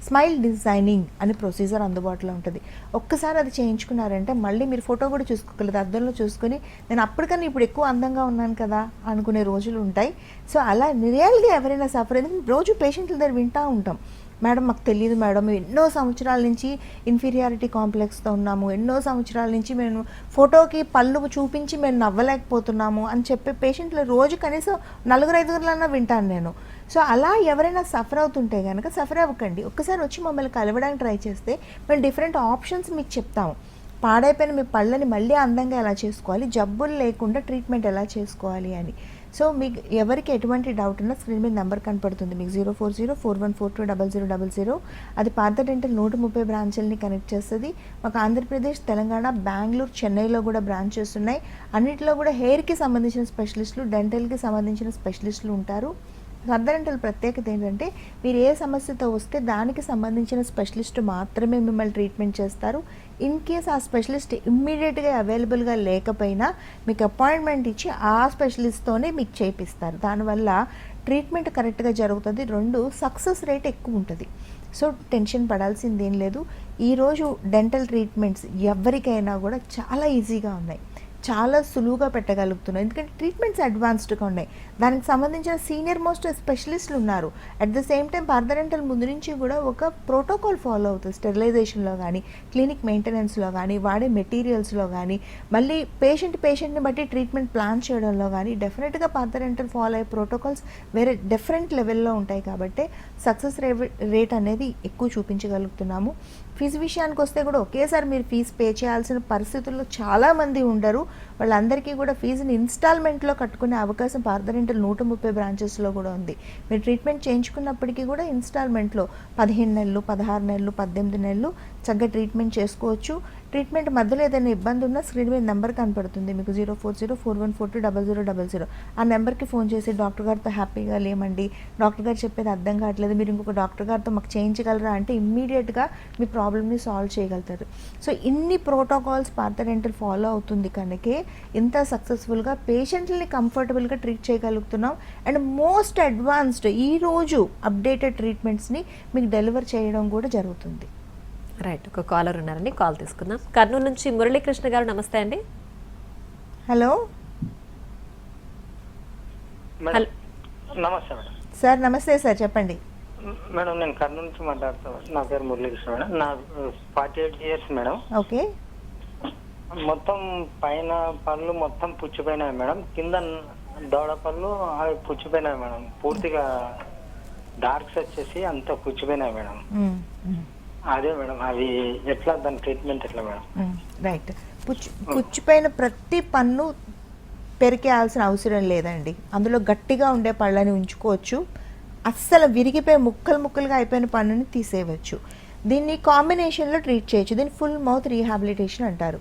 స్మైల్ డిజైనింగ్ అనే ప్రొసీజర్ అందుబాటులో ఉంటుంది. ఒక్కసారి అది చేయించుకున్నారంటే మళ్ళీ మీరు ఫోటో కూడా చూసుకోగలదు, అద్దంలో చూసుకొని నేను అప్పటికన్నా ఇప్పుడు ఎక్కువ అందంగా ఉన్నాను కదా అనుకునే రోజులు ఉంటాయి. సో అలా రియల్గా ఎవరైనా సఫర్ అయింది, రోజు పేషెంట్ల దగ్గర వింటూ ఉంటాం, మేడం మాకు తెలియదు మేడం, మేము ఎన్నో సంవత్సరాల నుంచి ఇన్ఫీరియారిటీ కాంప్లెక్స్తో ఉన్నాము, ఎన్నో సంవత్సరాల నుంచి మేము ఫోటోకి పళ్ళు చూపించి మేము నవ్వలేకపోతున్నాము అని చెప్పే పేషెంట్లు రోజు కనీసం 4-5 వింటాను నేను. సో అలా ఎవరైనా సఫర్ అవుతుంటే కనుక సఫర్ అవ్వకండి, ఒక్కసారి వచ్చి మమ్మల్ని కలవడానికి ట్రై చేస్తే మేము డిఫరెంట్ ఆప్షన్స్ మీకు చెప్తాము. పాడైపోయిన మీ పళ్ళని మళ్ళీ అందంగా ఎలా చేసుకోవాలి, జబ్బులు లేకుండా ట్రీట్మెంట్ ఎలా చేసుకోవాలి అని. సో మీకు ఎవరికి ఎటువంటి డౌట్ ఉన్నా స్క్రీన్ మీద నెంబర్ కనపడుతుంది మీకు, 04041420000. అది పార్థ డెంటల్ 130 బ్రాంచులని కనెక్ట్ చేస్తుంది. మాకు ఆంధ్రప్రదేశ్, తెలంగాణ, బెంగళూరు, చెన్నైలో కూడా బ్రాంచెస్ ఉన్నాయి. అన్నిటిలో కూడా హెయిర్కి సంబంధించిన స్పెషలిస్టులు, డెంటల్కి సంబంధించిన స్పెషలిస్టులు ఉంటారు. పార్థ డెంటల్ ప్రత్యేకత ఏంటంటే మీరు ఏ సమస్యతో వస్తే దానికి సంబంధించిన స్పెషలిస్ట్ మాత్రమే మిమ్మల్ని ట్రీట్మెంట్ చేస్తారు. ఇన్ కేస్ ఆ స్పెషలిస్ట్ ఇమ్మీడియట్గా అవైలబుల్గా లేకపోయినా మీకు అపాయింట్మెంట్ ఇచ్చి ఆ స్పెషలిస్ట్తోనే మీకు చేపిస్తారు. దానివల్ల ట్రీట్మెంట్ కరెక్ట్గా జరుగుతుంది. 2 సక్సెస్ రేట్ ఎక్కువ ఉంటుంది. సో టెన్షన్ పడాల్సింది ఏం లేదు. ఈరోజు డెంటల్ ట్రీట్మెంట్స్ ఎవరికైనా కూడా చాలా ఈజీగా ఉన్నాయి, చాలా సులువుగా పెట్టగలుగుతున్నాం, ఎందుకంటే ట్రీట్మెంట్స్ అడ్వాన్స్డ్గా ఉన్నాయి, దానికి సంబంధించిన సీనియర్ మోస్ట్ స్పెషలిస్టులు ఉన్నారు. At the same time Partha dental ముందు నుంచి కూడా ఒక ప్రోటోకాల్ ఫాలో అవుతుంది, స్టెరిలైజేషన్లో కానీ, క్లినిక్ మెయింటెనెన్స్లో కానీ, వాడే మెటీరియల్స్లో కానీ, మళ్ళీ పేషెంట్ని బట్టి ట్రీట్మెంట్ ప్లాన్ చేయడంలో కానీ డెఫినెట్గా పార్థ డెంటల్ ఫాలో అయ్యే ప్రోటోకాల్స్ వేరే డిఫరెంట్ లెవెల్లో ఉంటాయి. కాబట్టి సక్సెస్ రేట్ అనేది ఎక్కువ చూపించగలుగుతున్నాము. ఫీజు విషయానికి వస్తే కూడా ఒకేసారి మీరు ఫీజు పే చేయాల్సిన పరిస్థితుల్లో చాలామంది ఉండరు. వాళ్ళందరికీ కూడా ఫీజుని ఇన్స్టాల్మెంట్లో కట్టుకునే అవకాశం పార్థ డెంటల్ 130 బ్రాంచెస్లో కూడా ఉంది. మీరు ట్రీట్మెంట్ చేయించుకున్నప్పటికీ కూడా ఇన్స్టాల్మెంట్లో 15 నెలలు, 16 నెలలు, 18 నెలలు చక్కగా ట్రీట్మెంట్ చేసుకోవచ్చు. ట్రీట్మెంట్ మధ్యలో ఏదైనా ఇబ్బంది ఉన్నా స్క్రీన్ మీద నెంబర్ కనపడుతుంది మీకు, 04041420000. ఆ నెంబర్కి ఫోన్ చేసి డాక్టర్ గారితో హ్యాపీగా లేమండి, డాక్టర్ గారు చెప్పేది అర్థం కావట్లేదు, మీరు ఇంకొక డాక్టర్ గారితో మాకు చేయించగలరా అంటే ఇమ్మీడియట్గా మీ ప్రాబ్లమ్ని సాల్వ్ చేయగలుగుతారు. సో ఇన్ని ప్రోటోకాల్స్ పార్థ డెంటల్ ఫాలో అవుతుంది కనుకే ఇంత సక్సెస్ఫుల్గా పేషెంట్లని కంఫర్టబుల్గా ట్రీట్ చేయగలుగుతున్నాం. అండ్ మోస్ట్ అడ్వాన్స్డ్ ఈరోజు అప్డేటెడ్ ట్రీట్మెంట్స్ని మీకు డెలివర్ చేయడం కూడా జరుగుతుంది. రైట్, ఒక కాలర్ ఉన్నారండి, కాల్ తీసుకుందాం. కర్నూలు నుంచి మురళీకృష్ణ గారు, నమస్తే అండి. హలో మేడం నమస్తే మేడం. సార్, నమస్తే సార్, చెప్పండి. మేడం నేను కర్నూలు నుంచి మాట్లాడుతాను. నా పేరు మురళీకృష్ణ మేడం. నా 48 ఇయర్స్ మేడం. ఓకే. మొత్తం పైన పళ్ళు మొత్తం పుచ్చిపోయినాయి మేడం. కింద దవడ పళ్ళు అవి పుచ్చిపోయినాయి మేడం. పూర్తిగా డార్క్స్ వచ్చేసి అంత పుచ్చిపోయినాయి మేడం. అదే మేడం, అవి ఎట్లా దాని ట్రీట్మెంట్ ఎట్లా మేడం? రైట్. పుచ్చిపోయిన ప్రతి పన్ను పెరికేయాల్సిన అవసరం లేదండి. అందులో గట్టిగా ఉండే పళ్ళని ఉంచుకోవచ్చు. అస్సలు విరిగిపోయి ముక్కలుగా అయిపోయిన పన్నుని తీసేయవచ్చు. దీన్ని కాంబినేషన్లో ట్రీట్ చేయొచ్చు. దీన్ని ఫుల్ మౌత్ రీహాబిలిటేషన్ అంటారు.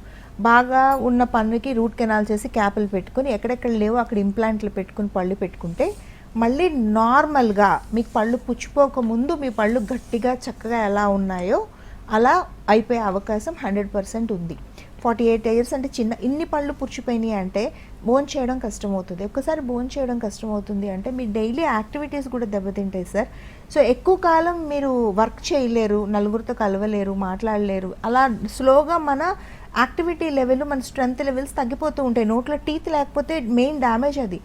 బాగా ఉన్న పన్నుకి రూట్ కెనాల్ చేసి క్యాపులు పెట్టుకుని ఎక్కడెక్కడ లేవో అక్కడ ఇంప్లాంట్లు పెట్టుకుని పళ్ళు పెట్టుకుంటే మళ్ళీ నార్మల్గా మీకు పళ్ళు పుచ్చిపోక ముందు మీ పళ్ళు గట్టిగా చక్కగా ఎలా ఉన్నాయో అలా అయిపోయే అవకాశం 100% ఉంది. 48 ఇయర్స్ అంటే ఇన్ని పళ్ళు పుచ్చిపోయినాయి అంటే బోన్ చేయడం కష్టమవుతుంది. ఒక్కసారి బోన్ చేయడం కష్టమవుతుంది అంటే మీ డైలీ యాక్టివిటీస్ కూడా దెబ్బతింటాయి సార్. సో ఎక్కువ కాలం మీరు వర్క్ చేయలేరు, నలుగురితో కలవలేరు, మాట్లాడలేరు. అలా స్లోగా మన యాక్టివిటీ లెవెల్, మన స్ట్రెంత్ లెవెల్స్ తగ్గిపోతూ ఉంటాయి. నోట్లో టీత్ లేకపోతే మెయిన్ డ్యామేజ్ అది.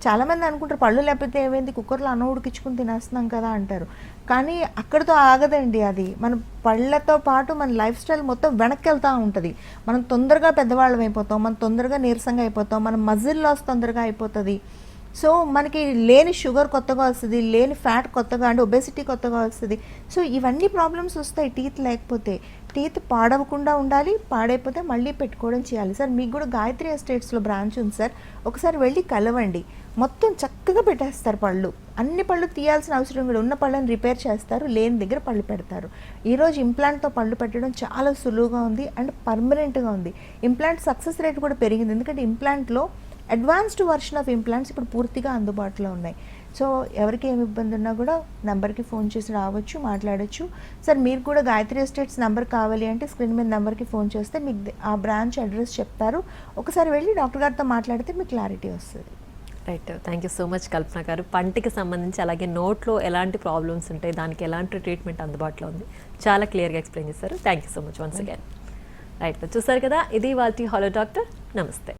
చాలామంది అనుకుంటారు పళ్ళు లేకపోతే ఏమైంది, కుక్కర్లో అన్నం ఉడికించుకుని తినేస్తున్నాం కదా అంటారు. కానీ అక్కడితో ఆగదండి. అది మన పళ్ళతో పాటు మన లైఫ్ స్టైల్ మొత్తం వెనక్కి వెళ్తూ ఉంటుంది. మనం తొందరగా పెద్దవాళ్ళం అయిపోతాం, మనం తొందరగా నీరసంగా అయిపోతాం, మన మజిల్ లాస్ తొందరగా అయిపోతుంది. సో మనకి లేని షుగర్ కొత్తగా వస్తుంది, లేని ఫ్యాట్ కొత్తగా అంటే ఒబెసిటీ కొత్తగా వస్తుంది. సో ఇవన్నీ ప్రాబ్లమ్స్ వస్తాయి టీత్ లేకపోతే. టీత్ పాడవకుండా ఉండాలి, పాడైపోతే మళ్ళీ పెట్టుకోవడం చేయాలి. సార్ మీకు కూడా గాయత్రి ఎస్టేట్స్లో బ్రాంచ్ ఉంది సార్, ఒకసారి వెళ్ళి కలవండి. మొత్తం చక్కగా పెట్టేస్తారు పళ్ళు. అన్ని పళ్ళు తీయాల్సిన అవసరం కూడా, ఉన్న పళ్ళని రిపేర్ చేస్తారు, లేని దగ్గర పళ్ళు పెడతారు. ఈరోజు ఇంప్లాంట్తో పళ్ళు పెట్టడం చాలా సులువుగా ఉంది అండ్ పర్మనెంట్గా ఉంది. ఇంప్లాంట్ సక్సెస్ రేట్ కూడా పెరిగింది. ఎందుకంటే ఇంప్లాంట్లో అడ్వాన్స్డ్ వర్షన్ ఆఫ్ ఇంప్లాంట్స్ ఇప్పుడు పూర్తిగా అందుబాటులో ఉన్నాయి. సో ఎవరికి ఏమి ఇబ్బంది ఉన్నా కూడా నెంబర్కి ఫోన్ చేసి రావచ్చు, మాట్లాడచ్చు. సార్ మీరు కూడా గాయత్రి ఎస్టేట్స్ నెంబర్ కావాలి అంటే స్క్రీన్ మీద నెంబర్కి ఫోన్ చేస్తే మీకు ఆ బ్రాంచ్ అడ్రస్ చెప్తారు. ఒకసారి వెళ్ళి డాక్టర్ గారితో మాట్లాడితే మీకు క్లారిటీ వస్తుంది. Right, thank you so much Kalpana గారు. పంటికి సంబంధించి అలాగే నోట్లో ఎలాంటి ప్రాబ్లమ్స్ ఉంటాయి, దానికి ఎలాంటి ట్రీట్మెంట్ అందుబాటులో ఉంది, చాలా క్లియర్గా ఎక్స్ప్లెయిన్ చేశారు. Thank you so much once again. Right, చూసారు కదా, ఇది వాళ్ళ హలో డాక్టర్. నమస్తే.